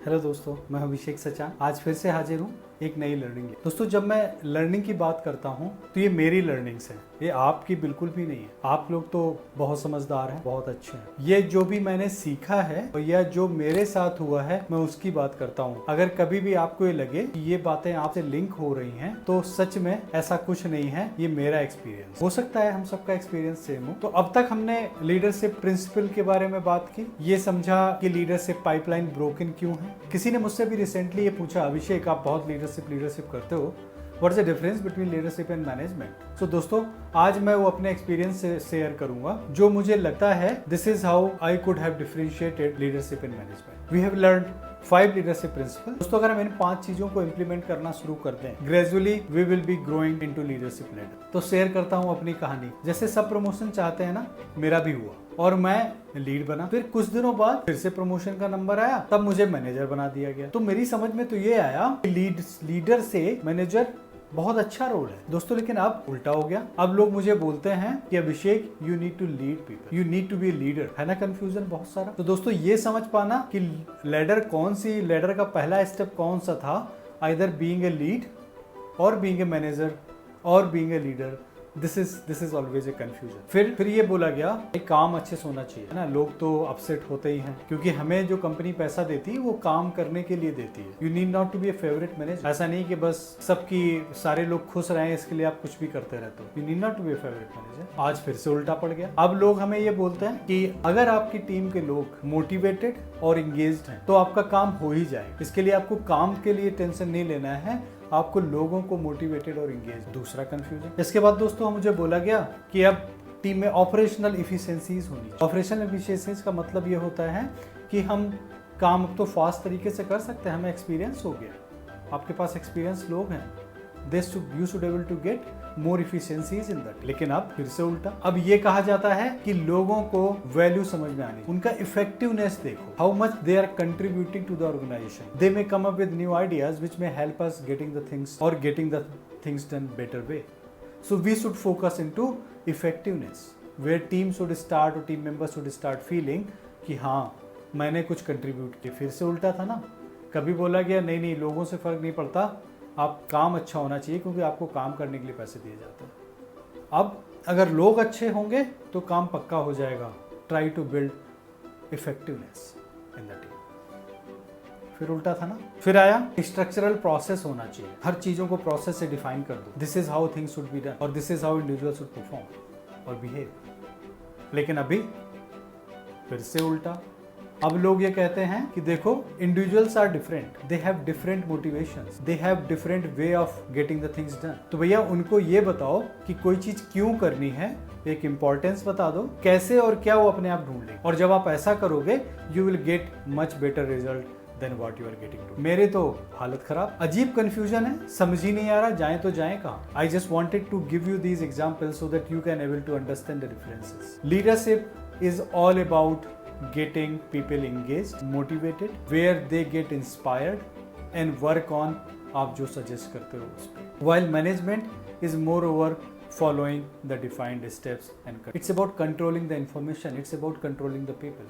Hello दोस्तों, मैं अभिषेक सचान आज फिर से हाजिर हूँ एक नई लर्निंग। दोस्तों, जब मैं लर्निंग की बात करता हूँ तो ये मेरी लर्निंग्स हैं, ये आपकी बिल्कुल भी नहीं है। आप लोग तो बहुत समझदार हैं, बहुत अच्छे हैं। ये जो भी मैंने सीखा है या जो मेरे साथ हुआ है मैं उसकी बात करता हूँ। अगर कभी भी आपको ये लगे कि ये बातें आपसे लिंक हो रही हैं तो सच में ऐसा कुछ नहीं है, ये मेरा एक्सपीरियंस। हो सकता है हम सबका एक्सपीरियंस सेम हो। तो अब तक हमने लीडरशिप प्रिंसिपल के बारे में बात की, ये समझा कि लीडरशिप पाइपलाइन ब्रोकन क्यों है। किसी ने मुझसे भी रिसेंटली ये पूछा, अभिषेक आप बहुत लीडरशिप करते हो, what is the difference between leadership and management. So दोस्तों, आज मैं वो अपने एक्सपीरियंस से शेयर करूंगा जो मुझे लगता है this is how I could have differentiated leadership and management. We have learned 5 leadership principle. दोस्तों, अगर हम इन 5 चीजों को इंप्लीमेंट करना शुरू कर दें, gradually we will be growing into leadership leader. तो शेयर करता हूं अपनी कहानी। जैसे सब प्रमोशन चाहते हैं ना, मेरा भी हुआ और मैं लीड बना। फिर कुछ दिनों बाद फिर से प्रमोशन का नंबर आया, तब मुझे मैनेजर बना दिया गया। तो मेरी समझ में तो ये आया कि लीडर से मैनेजर बहुत अच्छा रोल है दोस्तों। लेकिन अब उल्टा हो गया। अब लोग मुझे बोलते हैं कि Abhishek you need to lead people, you need to be leader. है ना कंफ्यूजन बहुत सारा। तो दोस्तों, ये समझ पाना कि लैडर कौन सी, लैडर का पहला स्टेप कौन सा था, आइदर बीइंग ए लीड और बीइंग ए मैनेजर और being a leader, this is always a confusion. फिर ये बोला गया कि काम अच्छे से होना चाहिए, है ना। लोग तो अपसेट होते ही हैं क्योंकि हमें जो कंपनी पैसा देती है वो काम करने के लिए देती है। You need not to be a favourite manager. ऐसा नहीं कि बस सबकी सारे लोग खुश रहे इसके लिए आप कुछ भी करते रहते हो। You need not to be a favourite manager. आज फिर से उल्टा पड़ गया। अब लोग हमें ये बोलते हैं कि अगर आपकी टीम के लोग मोटिवेटेड और इंगेज्ड हैं तो आपका काम हो ही जाए। इसके लिए आपको काम के लिए टेंशन नहीं लेना है, आपको लोगों को मोटिवेटेड और इंगेज। दूसरा कंफ्यूजन। इसके बाद दोस्तों मुझे बोला गया कि अब टीम में ऑपरेशनल इफिशिएंसीज होनी चाहिए। ऑपरेशनल इफिशिएंसीज का मतलब ये होता है कि हम काम तो फास्ट तरीके से कर सकते हैं, हमें एक्सपीरियंस हो गया। आपके पास एक्सपीरियंस लोग हैं, you should able to get more efficiencies in that। लेकिन अब फिर से उल्टा। अब ये कहा जाता है कि लोगों को वैल्यू समझ में आनी, उनका इफेक्टिवनेस देखो, how much they are contributing to the organisation. They may come up with new ideas which may help us getting the things done better way. So we should focus into effectiveness, where team should start और team members should start feeling कि हाँ मैंने कुछ contribute किया। फिर से उल्टा था ना। कभी बोला गया नहीं लोगों से फर्क नहीं पड़ता, आप काम अच्छा होना चाहिए क्योंकि आपको काम करने के लिए पैसे दिए जाते हैं। अब अगर लोग अच्छे होंगे तो काम पक्का हो जाएगा। Try to build effectiveness in the team. फिर उल्टा था ना। फिर आया स्ट्रक्चरल प्रोसेस होना चाहिए, हर चीजों को प्रोसेस से डिफाइन कर दो। This is how things should be done और this is how individual should perform और बिहेव। लेकिन अभी फिर से उल्टा। अब लोग ये कहते हैं कि देखो individuals are different, they have different motivations, they have different way of getting the things done. तो भैया उनको ये बताओ कि कोई चीज क्यों करनी है, एक इंपॉर्टेंस बता दो, कैसे और क्या वो अपने आप ढूंढ लेंगे। और जब आप ऐसा करोगे you will get much better result than what you are getting to. मेरे तो हालत खराब। अजीब कंफ्यूजन है, समझ ही नहीं आ रहा जाए तो जाए कहाँ। I just wanted to give you these examples so that you can able to understand the differences. Leadership is all about getting people engaged, motivated, where they get inspired and work on आप जो suggest करते हो उस पे। While management is moreover following the defined steps and it's about controlling the information, it's about controlling the people।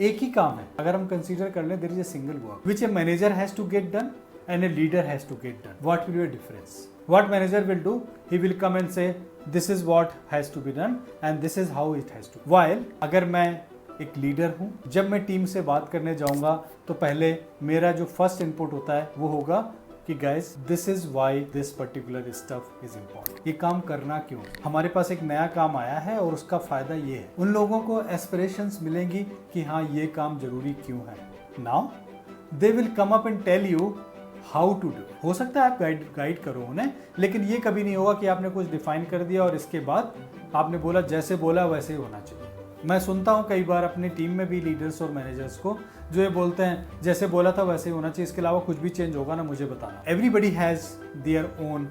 एक ही काम है। अगर हम consider कर लें there is a single work which a manager has to get done and a leader has to get done। What will be the difference? What manager will do? He will come and say this is what has to be done and this is how it has to। While अगर मैं एक leader हूं, जब मैं team से बात करने जाऊंगा तो पहले मेरा जो फर्स्ट इनपुट होता है वो होगा कि guys this is why this particular stuff is important. ये काम करना क्यों, हमारे पास एक नया काम आया है और उसका फायदा ये है। उन लोगों को एस्पिरेशंस मिलेंगी कि हाँ ये काम जरूरी क्यों है। Now they will come up and tell you how to do. हो सकता है आप गाइड करो उन्हें, लेकिन ये कभी नहीं होगा कि आपने कुछ डिफाइन कर दिया और इसके बाद आपने बोला जैसे बोला वैसे ही होना चाहिए। मैं सुनता हूँ कई बार अपनी टीम में भी लीडर्स और मैनेजर्स को जो ये बोलते हैं जैसे बोला था वैसे ही होना चाहिए, इसके अलावा कुछ भी चेंज होगा ना मुझे बताना। Everybody has their own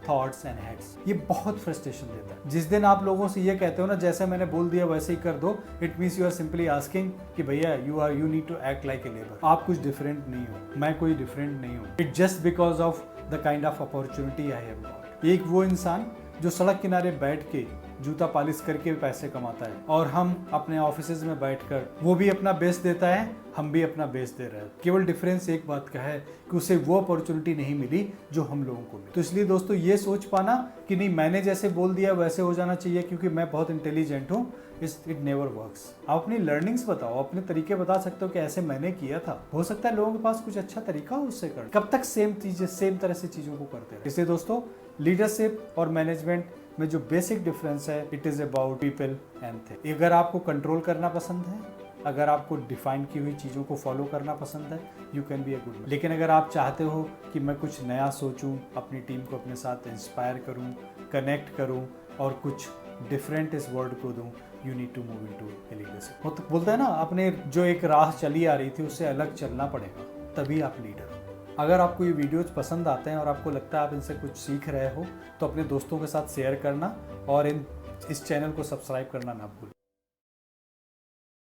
thoughts and heads. ये बहुत फ्रस्ट्रेशन देता है। जिस दिन आप लोगों से ये कहते हो ना जैसे मैंने बोल दिया वैसे ही कर दो, it means you are simply asking कि भैया you need to act like a labour. आप कुछ डिफरेंट नहीं हो, मैं कोई डिफरेंट नहीं हूँ। It just because of the kind of opportunity I have got. एक वो इंसान जो सड़क किनारे बैठ के जूता पॉलिश करके पैसे कमाता है, और हम अपने ऑफिसेज में बैठकर वो भी अपना बेस्ट देता है, हम भी अपना बेस्ट दे रहे हैं। केवल डिफरेंस एक बात का है कि उसे वो अपॉर्चुनिटी नहीं मिली जो हम लोगों को मिली। तो इसलिए दोस्तों ये सोच पाना कि नहीं मैंने जैसे बोल दिया वैसे हो जाना चाहिए क्योंकि मैं बहुत इंटेलिजेंट हूँ, इट नेवर वर्क्स। आप अपनी लर्निंग्स बताओ, अपने तरीके बता सकते हो कि ऐसे मैंने किया था। हो सकता है लोगों के पास कुछ अच्छा तरीका हो उससे कर। कब तक सेम तरह से चीजों को करते रहे। इसलिए दोस्तों लीडरशिप और मैनेजमेंट में जो बेसिक डिफरेंस है, it is about people and thing. अगर आपको कंट्रोल करना पसंद है, अगर आपको डिफाइन की हुई चीज़ों को फॉलो करना पसंद है, you can be a good. लेकिन अगर आप चाहते हो कि मैं कुछ नया सोचूं, अपनी टीम को अपने साथ इंस्पायर करूं, कनेक्ट करूं और कुछ डिफरेंट इस वर्ल्ड को दूं, you need to move into a leadership. वो तो बोलते हैं ना, अपने जो एक राह चली आ रही थी उससे अलग चलना पड़ेगा, तभी आप लीडर हो। अगर आपको ये वीडियोज पसंद आते हैं और आपको लगता है आप इनसे कुछ सीख रहे हो, तो अपने दोस्तों के साथ शेयर करना और इस चैनल को सब्सक्राइब करना ना भूलें।